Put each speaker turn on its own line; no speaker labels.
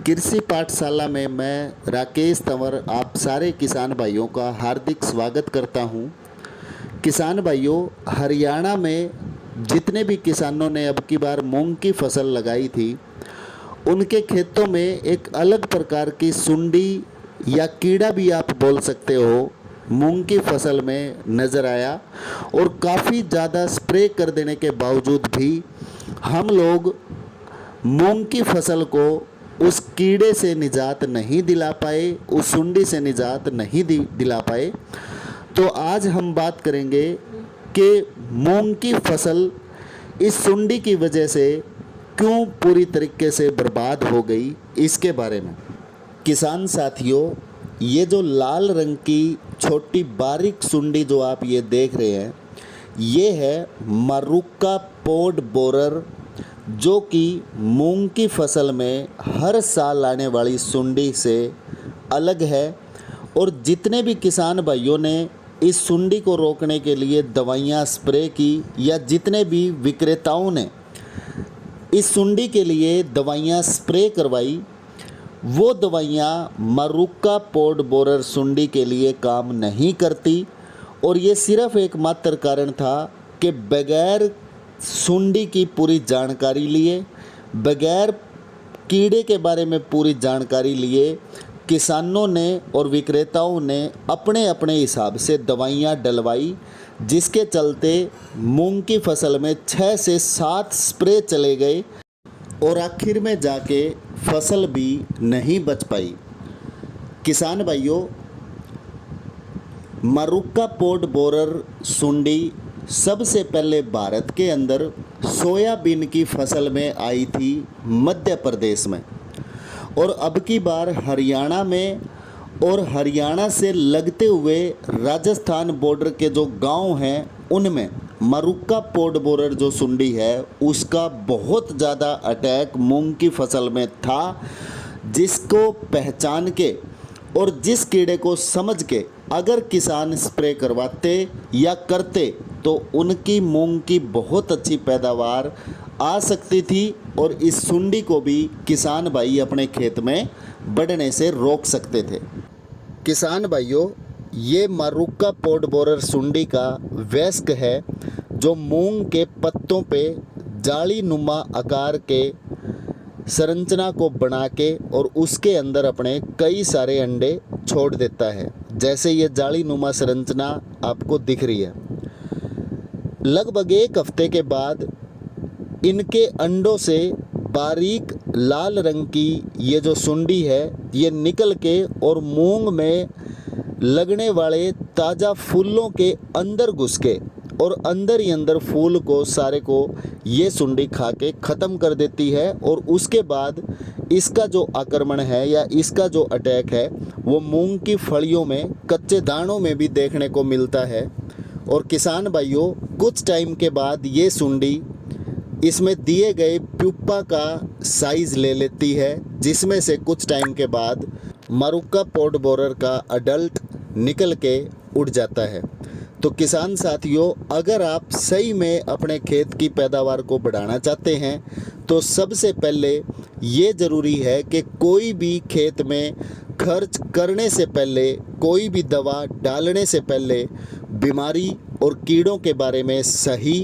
कृषि पाठशाला में मैं राकेश तंवर आप सारे किसान भाइयों का हार्दिक स्वागत करता हूं। किसान भाइयों, हरियाणा में जितने भी किसानों ने अब की बार मूंग की फसल लगाई थी, उनके खेतों में एक अलग प्रकार की सुंडी या कीड़ा भी आप बोल सकते हो, मूंग की फसल में नज़र आया। और काफ़ी ज़्यादा स्प्रे कर देने के बावजूद भी हम लोग मूंग की फसल को उस कीड़े से निजात नहीं दिला पाए, उस सुंडी से निजात नहीं दिला पाए। तो आज हम बात करेंगे कि मूंग की फसल इस सुंडी की वजह से क्यों पूरी तरीके से बर्बाद हो गई, इसके बारे में। किसान साथियों, ये जो लाल रंग की छोटी बारीक सुंडी जो आप ये देख रहे हैं, ये है मरुक्का पॉड बोरर, जो कि मूंग की फसल में हर साल आने वाली सुंडी से अलग है। और जितने भी किसान भाइयों ने इस सुंडी को रोकने के लिए दवाइयाँ स्प्रे की या जितने भी विक्रेताओं ने इस सुंडी के लिए दवाइयाँ स्प्रे करवाई, वो दवाइयाँ मरुक्का पॉड बोरर सुंडी के लिए काम नहीं करती। और ये सिर्फ एकमात्र कारण था कि बगैर सुंडी की पूरी जानकारी लिए, बगैर कीड़े के बारे में पूरी जानकारी लिए, किसानों ने और विक्रेताओं ने अपने अपने हिसाब से दवाइयाँ डलवाई, जिसके चलते मूंग की फसल में 6 से 7 स्प्रे चले गए और आखिर में जाके फसल भी नहीं बच पाई। किसान भाइयों, मरुक्का पॉड बोरर सुंडी सबसे पहले भारत के अंदर सोयाबीन की फसल में आई थी मध्य प्रदेश में, और अब की बार हरियाणा में और हरियाणा से लगते हुए राजस्थान बॉर्डर के जो गांव हैं, उनमें मरुक्का पॉड बोरर जो सुंडी है, उसका बहुत ज़्यादा अटैक मूंग की फसल में था, जिसको पहचान के और जिस कीड़े को समझ के अगर किसान स्प्रे करवाते या करते तो उनकी मूंग की बहुत अच्छी पैदावार आ सकती थी और इस सुंडी को भी किसान भाई अपने खेत में बढ़ने से रोक सकते थे। किसान भाइयों, ये मरुक्का पॉड बोरर सुंडी का वयस्क है, जो मूंग के पत्तों पे जाली नुमा आकार के संरचना को बना के और उसके अंदर अपने कई सारे अंडे छोड़ देता है, जैसे ये जाली नुमा संरचना आपको दिख रही है। लगभग 1 हफ्ते के बाद इनके अंडों से बारीक लाल रंग की ये जो सुंडी है, ये निकल के और मूंग में लगने वाले ताज़ा फूलों के अंदर घुस के और अंदर ही अंदर फूल को सारे को ये सुंडी खा के ख़त्म कर देती है। और उसके बाद इसका जो आक्रमण है या इसका जो अटैक है, वो मूंग की फलियों में, कच्चे दानों में भी देखने को मिलता है। और किसान भाइयों, कुछ टाइम के बाद ये सुंडी इसमें दिए गए प्यूपा का साइज़ ले लेती है, जिसमें से कुछ टाइम के बाद मरुक्का पॉड बोरर का अडल्ट निकल के उड़ जाता है। तो किसान साथियों, अगर आप सही में अपने खेत की पैदावार को बढ़ाना चाहते हैं, तो सबसे पहले ये ज़रूरी है कि कोई भी खेत में खर्च करने से पहले, कोई भी दवा डालने से पहले बीमारी और कीड़ों के बारे में सही